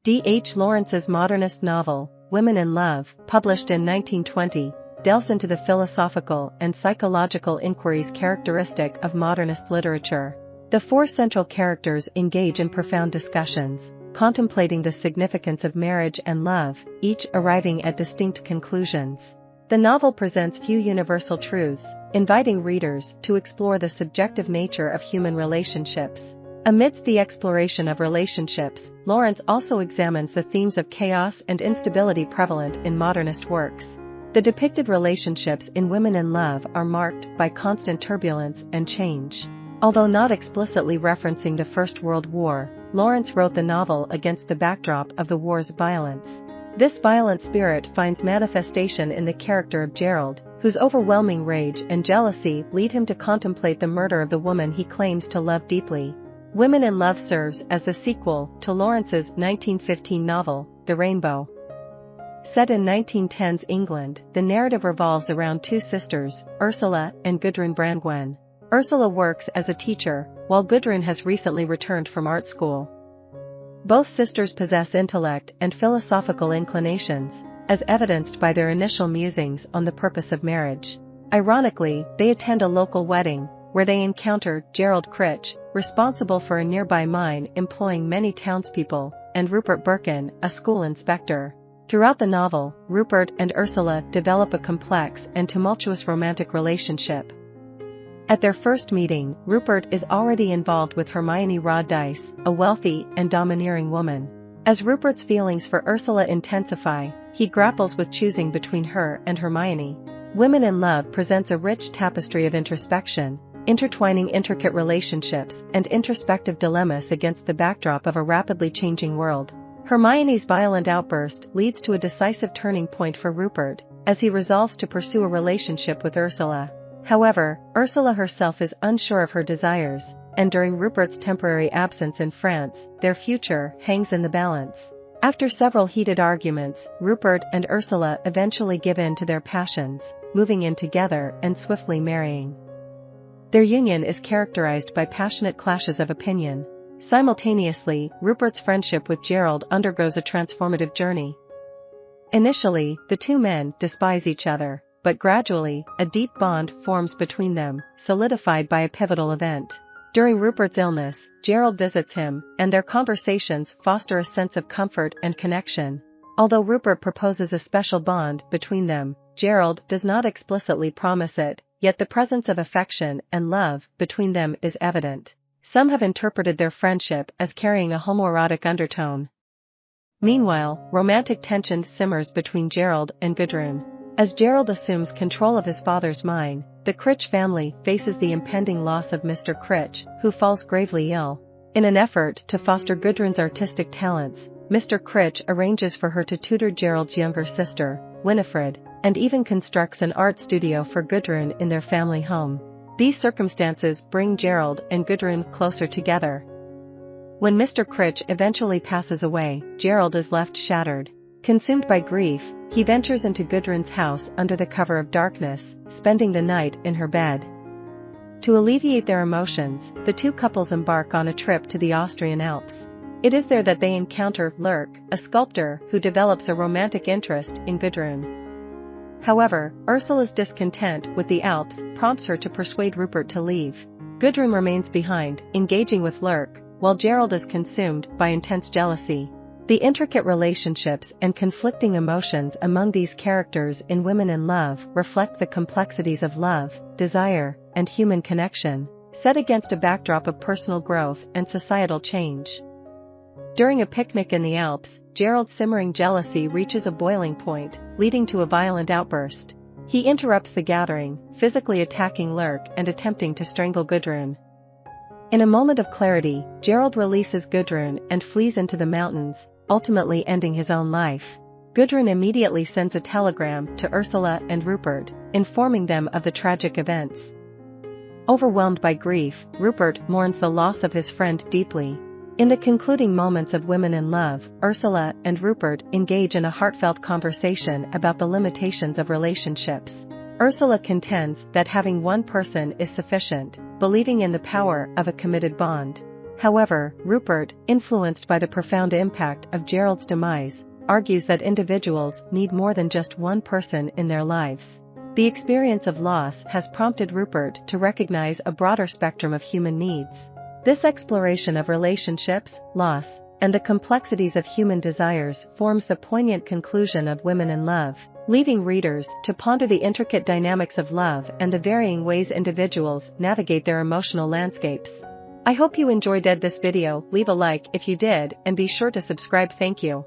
D. H. Lawrence's modernist novel, Women in Love, published in 1920, delves into the philosophical and psychological inquiries characteristic of modernist literature. The four central characters engage in profound discussions, contemplating the significance of marriage and love, each arriving at distinct conclusions. The novel presents few universal truths, inviting readers to explore the subjective nature of human relationships. Amidst the exploration of relationships, Lawrence also examines the themes of chaos and instability prevalent in modernist works. The depicted relationships in Women in Love are marked by constant turbulence and change. Although not explicitly referencing the First World War, Lawrence wrote the novel against the backdrop of the war's violence. This violent spirit finds manifestation in the character of Gerald, whose overwhelming rage and jealousy lead him to contemplate the murder of the woman he claims to love deeply. Women in Love serves as the sequel to Lawrence's 1915 novel, The Rainbow. Set in 1910s England, the narrative revolves around two sisters, Ursula and Gudrun Brangwen. Ursula works as a teacher, while Gudrun has recently returned from art school. Both sisters possess intellect and philosophical inclinations, as evidenced by their initial musings on the purpose of marriage. Ironically, they attend a local wedding, where they encounter Gerald Crich, responsible for a nearby mine employing many townspeople, and Rupert Birkin, a school inspector. Throughout the novel, Rupert and Ursula develop a complex and tumultuous romantic relationship. At their first meeting, Rupert is already involved with Hermione Roddice, a wealthy and domineering woman. As Rupert's feelings for Ursula intensify, he grapples with choosing between her and Hermione. Women in Love presents a rich tapestry of introspection, intertwining intricate relationships and introspective dilemmas against the backdrop of a rapidly changing world. Hermione's violent outburst leads to a decisive turning point for Rupert, as he resolves to pursue a relationship with Ursula. However, Ursula herself is unsure of her desires, and during Rupert's temporary absence in France, their future hangs in the balance. After several heated arguments, Rupert and Ursula eventually give in to their passions, moving in together and swiftly marrying. Their union is characterized by passionate clashes of opinion. Simultaneously, Rupert's friendship with Gerald undergoes a transformative journey. Initially, the two men despise each other, but gradually, a deep bond forms between them, solidified by a pivotal event. During Rupert's illness, Gerald visits him, and their conversations foster a sense of comfort and connection. Although Rupert proposes a special bond between them, Gerald does not explicitly promise it, yet the presence of affection and love between them is evident. Some have interpreted their friendship as carrying a homoerotic undertone. Meanwhile, romantic tension simmers between Gerald and Gudrun. As Gerald assumes control of his father's mine, the Crich family faces the impending loss of Mr. Crich, who falls gravely ill. In an effort to foster Gudrun's artistic talents, Mr. Crich arranges for her to tutor Gerald's younger sister, Winifred, and even constructs an art studio for Gudrun in their family home. These circumstances bring Gerald and Gudrun closer together. When Mr. Crich eventually passes away, Gerald is left shattered. Consumed by grief, he ventures into Gudrun's house under the cover of darkness, spending the night in her bed. To alleviate their emotions, the two couples embark on a trip to the Austrian Alps. It is there that they encounter Lurk, a sculptor who develops a romantic interest in Gudrun. However, Ursula's discontent with the Alps prompts her to persuade Rupert to leave. Gudrun remains behind, engaging with Lurk, while Gerald is consumed by intense jealousy. The intricate relationships and conflicting emotions among these characters in Women in Love reflect the complexities of love, desire, and human connection, set against a backdrop of personal growth and societal change. During a picnic in the Alps, Gerald's simmering jealousy reaches a boiling point, leading to a violent outburst. He interrupts the gathering, physically attacking Lurk and attempting to strangle Gudrun. In a moment of clarity, Gerald releases Gudrun and flees into the mountains, ultimately ending his own life. Gudrun immediately sends a telegram to Ursula and Rupert, informing them of the tragic events. Overwhelmed by grief, Rupert mourns the loss of his friend deeply. In the concluding moments of Women in Love, Ursula and Rupert engage in a heartfelt conversation about the limitations of relationships. Ursula contends that having one person is sufficient, believing in the power of a committed bond. However, Rupert, influenced by the profound impact of Gerald's demise, argues that individuals need more than just one person in their lives. The experience of loss has prompted Rupert to recognize a broader spectrum of human needs. This exploration of relationships, loss, and the complexities of human desires forms the poignant conclusion of Women in Love, leaving readers to ponder the intricate dynamics of love and the varying ways individuals navigate their emotional landscapes. I hope you enjoyed this video. Leave a like if you did, and be sure to subscribe. Thank you.